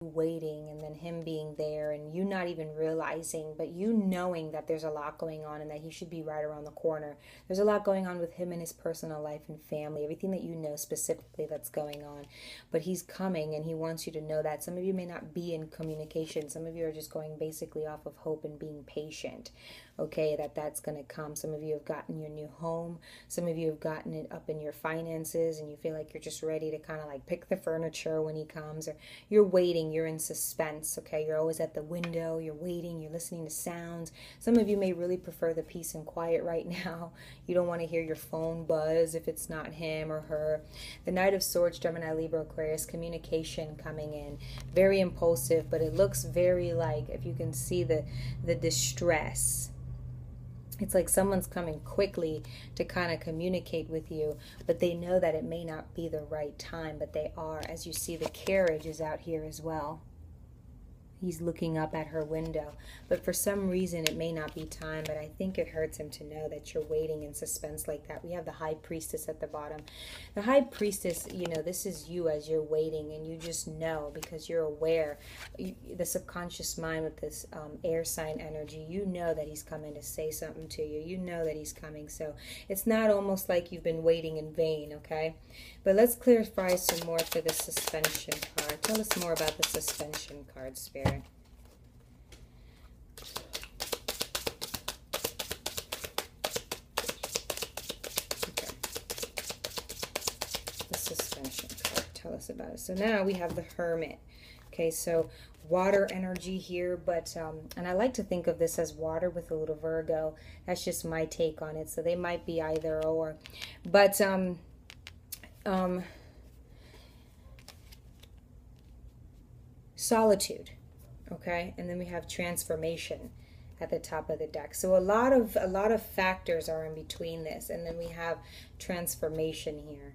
waiting and then him being there and you not even realizing, but you knowing that there's a lot going on and that he should be right around the corner. There's a lot going on with him and his personal life and family, everything that you know specifically that's going on. But he's coming and he wants you to know that. Some of you may not be in communication. Some of you are just going basically off of hope and being patient. Okay, that's going to come. Some of you have gotten your new home. Some of you have gotten it up in your finances and you feel like you're just ready to kind of like pick the furniture when he comes, or you're waiting, you're in suspense. Okay, you're always at the window, you're waiting, you're listening to sounds. Some of you may really prefer the peace and quiet right now. You don't want to hear your phone buzz if it's not him or her. The Knight of Swords, Gemini, Libra, Aquarius, communication coming in. Very impulsive, but it looks very like, if you can see the distress. It's like someone's coming quickly to kind of communicate with you, but they know that it may not be the right time, but they are. As you see, the carriage is out here as well. He's looking up at her window, but for some reason it may not be time, but I think it hurts him to know that you're waiting in suspense like that. We have the High Priestess at the bottom. The High Priestess, you know, this is you as you're waiting, and you just know because you're aware. The subconscious mind with this air sign energy, you know that he's coming to say something to you. You know that he's coming, so it's not almost like you've been waiting in vain, okay? But let's clarify some more for the suspension card. Tell us more about the suspension card, Spirit. Okay. The suspension card. Tell us about it. So now we have the Hermit. Okay, so water energy here, but and I like to think of this as water with a little Virgo. That's just my take on it. So they might be either or, but solitude, okay, and then we have transformation at the top of the deck. So a lot of factors are in between this, and then we have transformation here.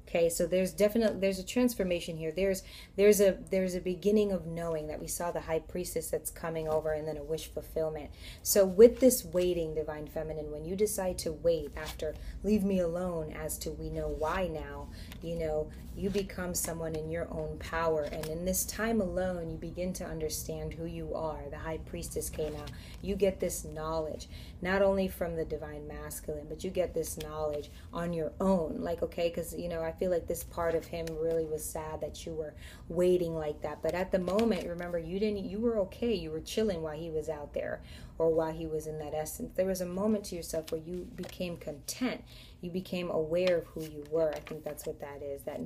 Okay, so there's a transformation here. There's a beginning of knowing that we saw the High Priestess that's coming over, and then a wish fulfillment. So with this waiting, Divine Feminine, when you decide to wait after leave me alone, as to we know why now, you know, you become someone in your own power, and in this time alone you begin to understand who you are. The High Priestess came out. You get this knowledge not only from the Divine Masculine, but you get this knowledge on your own. Like, okay, because you know, I feel like this part of him really was sad that you were waiting like that, but at the moment, remember, you were okay, you were chilling while he was out there, or while he was in that essence. There was a moment to yourself where you became content, you became aware of who you were. I think that's what that is. That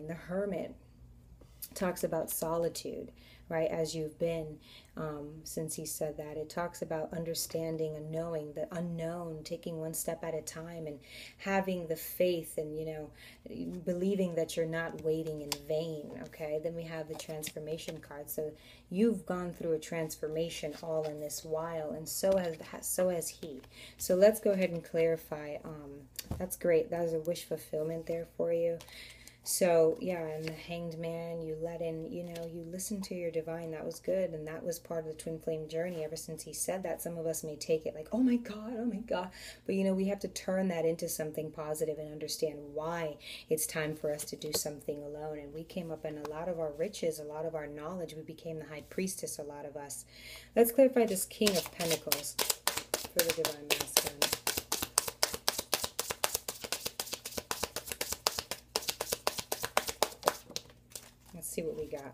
the Hermit talks about solitude, right? As you've been, since he said that, it talks about understanding and knowing the unknown, taking one step at a time, and having the faith, and you know, believing that you're not waiting in vain. Okay, then we have the transformation card. So you've gone through a transformation all in this while, and so has he. So let's go ahead and clarify. That's great. That was a wish fulfillment there for you. So yeah, and the Hanged Man, you let in, you know, you listen to your divine. That was good, and that was part of the twin flame journey. Ever since he said that, some of us may take it like, oh my God, but you know, we have to turn that into something positive and understand why it's time for us to do something alone. And we came up in a lot of our riches, a lot of our knowledge. We became the High Priestess, a lot of us. Let's clarify this King of Pentacles for the Divine Masculine. Let's see what we got.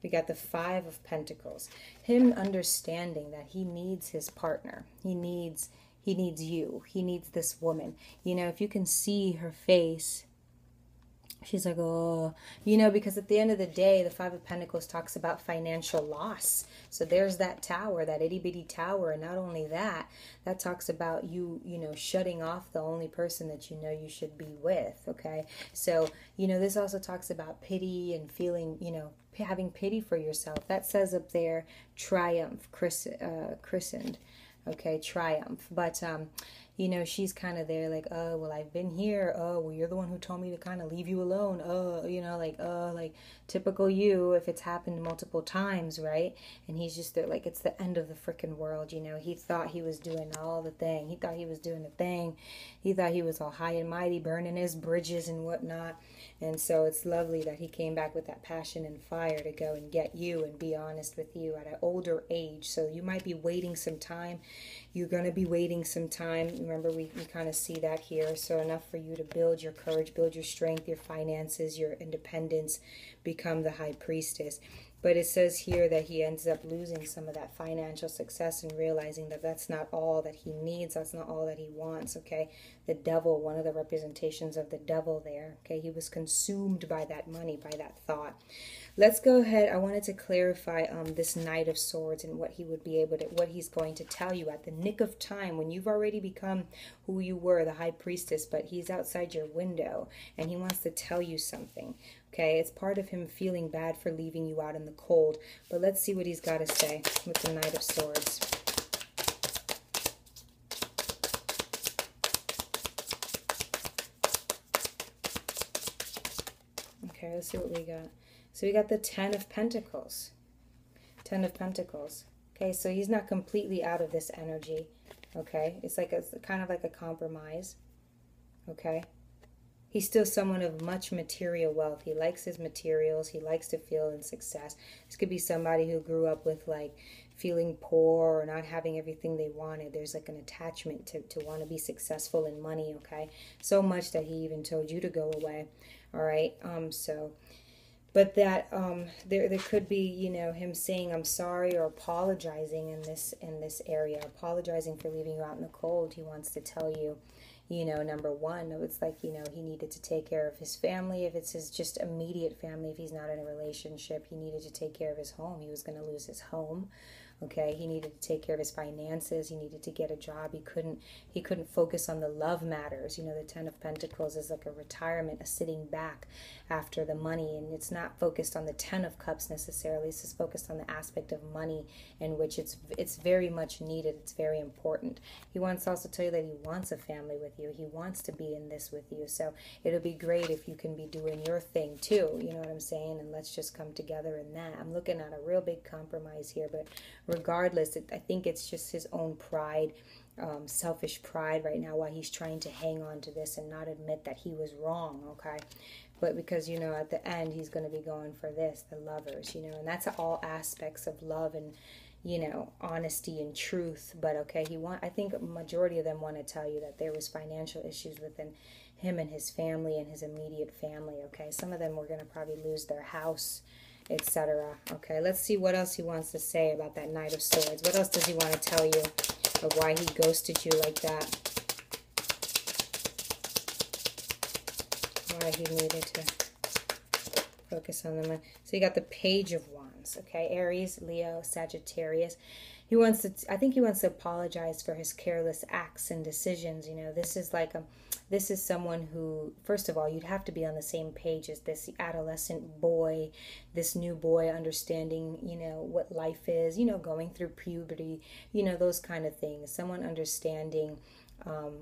We got the Five of Pentacles. Him understanding that he needs his partner. He needs you. He needs this woman. You know, if you can see her face, she's like, oh, you know, because at the end of the day, the Five of Pentacles talks about financial loss. So there's that tower, that itty bitty tower. And not only that, that talks about you know, shutting off the only person that you know you should be with. Okay. So, you know, this also talks about pity and feeling, you know, having pity for yourself. That says up there, triumph, christened. Okay, triumph. But, you know, she's kind of there like, oh, well, I've been here. Oh, well, you're the one who told me to kind of leave you alone. Oh, you know, like typical you if it's happened multiple times, right? And he's just there like it's the end of the freaking world, you know. He thought he was doing all the thing. He thought he was doing the thing. He thought he was all high and mighty, burning his bridges and whatnot. And so it's lovely that he came back with that passion and fire to go and get you and be honest with you at an older age. So you might be waiting some time. You're going to be waiting some time. Remember, we kind of see that here. So enough for you to build your courage, build your strength, your finances, your independence, become the high priestess. But it says here that he ends up losing some of that financial success and realizing that that's not all that he needs. That's not all that he wants, okay? The devil, one of the representations of the devil there, okay? He was consumed by that money, by that thought. Let's go ahead. I wanted to clarify this Knight of Swords and what he would be able to, what he's going to tell you at the nick of time when you've already become who you were, the high priestess, but he's outside your window and he wants to tell you something. Okay, it's part of him feeling bad for leaving you out in the cold. But let's see what he's got to say with the Knight of Swords. Okay, let's see what we got. So we got the Ten of Pentacles. Ten of Pentacles. Okay, so he's not completely out of this energy. Okay, it's like a kind of like a compromise. Okay. He's still someone of much material wealth. He likes his materials. He likes to feel in success. This could be somebody who grew up with like feeling poor or not having everything they wanted. There's like an attachment to want to be successful in money, okay? So much that he even told you to go away, all right? But that there could be, you know, him saying I'm sorry or apologizing in this area, apologizing for leaving you out in the cold. He wants to tell you, you know, number one, it's like, you know, he needed to take care of his family. If it's his just immediate family, if he's not in a relationship, he needed to take care of his home. He was going to lose his home. Okay, he needed to take care of his finances. He needed to get a job. He couldn't focus on the love matters. You know, the Ten of Pentacles is like a retirement, a sitting back after the money, and it's not focused on the Ten of Cups necessarily. It's just focused on the aspect of money in which it's very much needed. It's very important. He wants to also tell you that he wants a family with you. He wants to be in this with you. So it'll be great if you can be doing your thing too. You know what I'm saying? And let's just come together in that. I'm looking at a real big compromise here, but regardless, I think it's just his own pride, selfish pride right now, why he's trying to hang on to this and not admit that he was wrong, okay? But because, you know, at the end, he's going to be going for this, the lovers, you know, and that's all aspects of love and, you know, honesty and truth. But, okay, I think a majority of them want to tell you that there was financial issues within him and his family and his immediate family, okay? Some of them were going to probably lose their house, etc. Okay, let's see what else he wants to say about that Knight of Swords. What else does he want to tell you of why he ghosted you like that? Why he needed to focus on the money. So you got the Page of Wands, okay? Aries, Leo, Sagittarius. I think he wants to apologize for his careless acts and decisions. You know, this is someone who, first of all, you'd have to be on the same page as this adolescent boy, this new boy understanding, you know, what life is, you know, going through puberty, you know, those kind of things. Someone understanding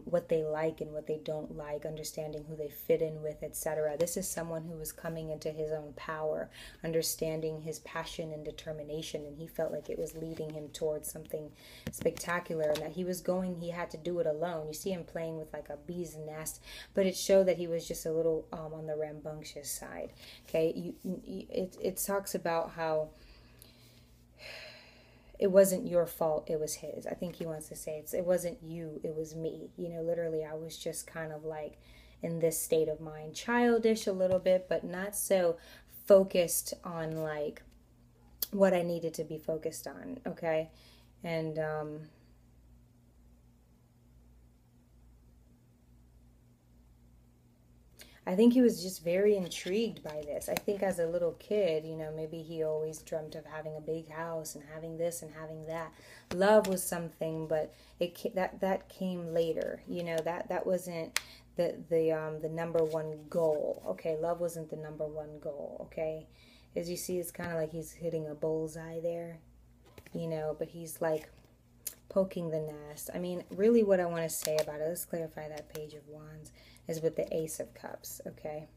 what they like and what they don't like, understanding who they fit in with, etc. This is someone who was coming into his own power, understanding his passion and determination, and he felt like it was leading him towards something spectacular, and that he had to do it alone. You see him playing with like a bee's nest, but it showed that he was just a little on the rambunctious side. Okay, it talks about how it wasn't your fault, it was his. I think he wants to say it wasn't you, it was me. You know, literally, I was just kind of like in this state of mind. Childish a little bit, but not so focused on like what I needed to be focused on, okay? And I think he was just very intrigued by this. I think as a little kid, you know, maybe he always dreamt of having a big house and having this and having that. Love was something, but that came later. You know, that wasn't the number one goal. Okay, love wasn't the number one goal. Okay, as you see, it's kind of like he's hitting a bullseye there. You know, but he's like, poking the nest. I mean, really what I want to say about it, let's clarify that Page of Wands, is with the Ace of Cups, okay?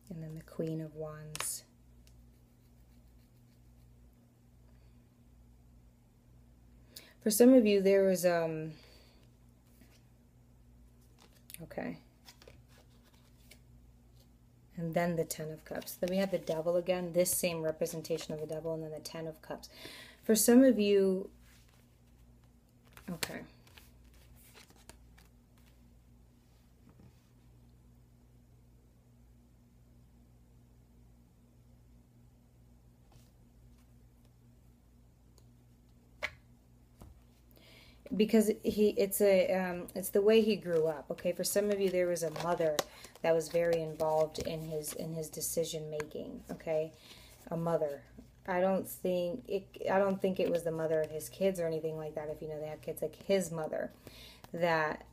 And then the Queen of Wands. For some of you, there was, okay. And then the Ten of Cups. Then we have the Devil again, this same representation of the Devil, and then the Ten of Cups. For some of you, okay. Because it's the way he grew up. Okay, for some of you, there was a mother that was very involved in his decision making. Okay, a mother. I don't think it was the mother of his kids or anything like that. If you know they have kids, like his mother, that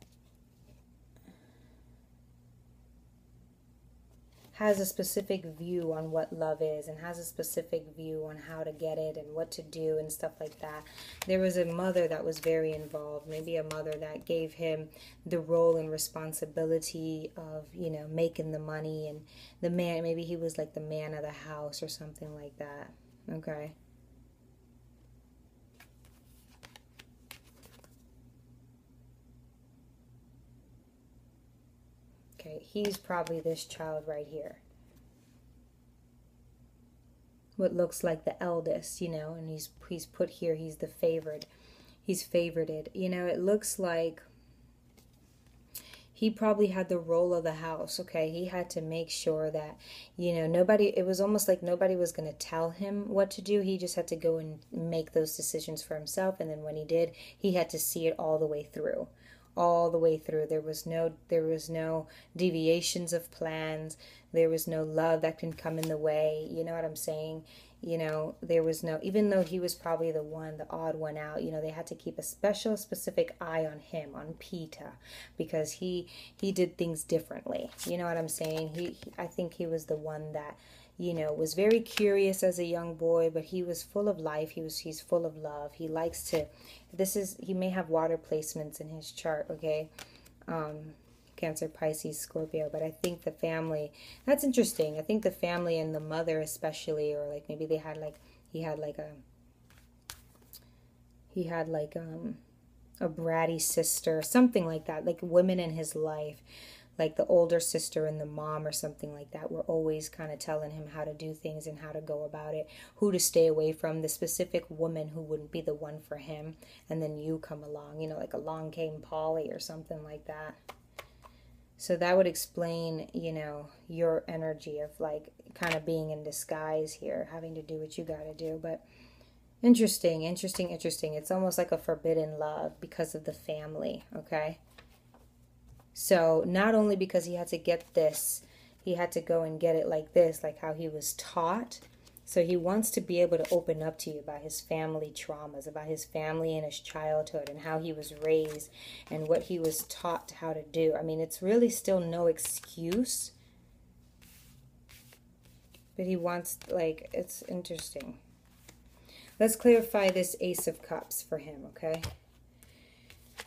has a specific view on what love is and has a specific view on how to get it and what to do and stuff like that. There was a mother that was very involved, maybe a mother that gave him the role and responsibility of, you know, making the money, and the man, maybe he was like the man of the house or something like that. Okay. Okay, he's probably this child right here. What looks like the eldest, you know, and he's put here, he's the favored. He's favorited. You know, it looks like he probably had the role of the house, okay? He had to make sure that, you know, it was almost like nobody was going to tell him what to do. He just had to go and make those decisions for himself. And then when he did, he had to see it all the way through. All the way through. There was no deviations of plans. There was no love that can come in the way. You know what I'm saying? You know, there was no, even though he was probably the odd one out, you know, they had to keep a specific eye on him, on Peter, because he did things differently. You know what I'm saying? I think he was the one that, you know, was very curious as a young boy, but he was full of life. He's full of love. He likes to, he may have water placements in his chart, okay? Cancer, Pisces, Scorpio, but I think the family, that's interesting. I think the family and the mother especially, or like maybe they had like, he had like a bratty sister, something like that, like women in his life, like the older sister and the mom or something like that, were always kind of telling him how to do things and how to go about it, who to stay away from, the specific woman who wouldn't be the one for him, and then you come along, you know, like along came Polly or something like that. So that would explain, you know, your energy of like kind of being in disguise here, having to do what you got to do. But interesting. It's almost like a forbidden love because of the family, okay? So not only because he had to get this, he had to go and get it like this, like how he was taught. So he wants to be able to open up to you about his family traumas, about his family and his childhood and how he was raised and what he was taught how to do. I mean, it's really still no excuse. But he wants, like, it's interesting. Let's clarify this Ace of Cups for him, okay?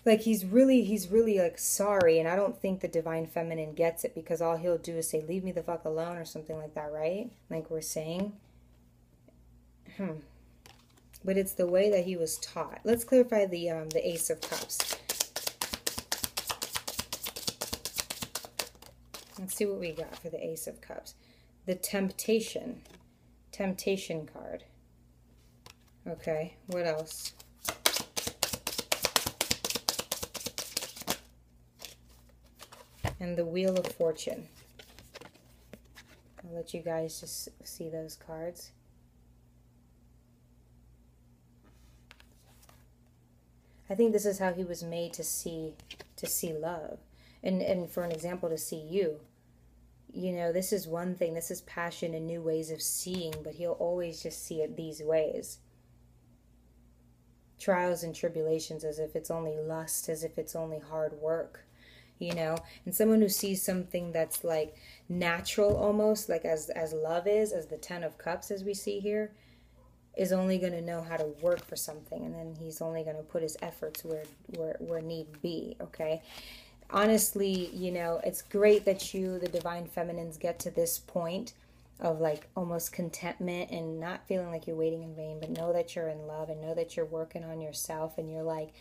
Like, he's really like sorry, and I don't think the Divine Feminine gets it, because all he'll do is say, leave me the fuck alone, or something like that, right? Like we're saying. But it's the way that he was taught. Let's clarify the Ace of Cups. Let's see what we got for the Ace of Cups. The Temptation card. Okay, what else? And the Wheel of Fortune. I'll let you guys just see those cards. I think this is how he was made to see love. And for an example, to see you. You know, this is one thing. This is passion and new ways of seeing, but he'll always just see it these ways. Trials and tribulations, as if it's only lust, as if it's only hard work. you know, and someone who sees something that's like natural almost, like as love is, as the 10 of cups as we see here, is only going to know how to work for something, and then he's only going to put his efforts where need be. Okay, honestly, you know, it's great that you, the divine feminines, get to this point of like almost contentment and not feeling like you're waiting in vain, but know that you're in love and know that you're working on yourself, and you're like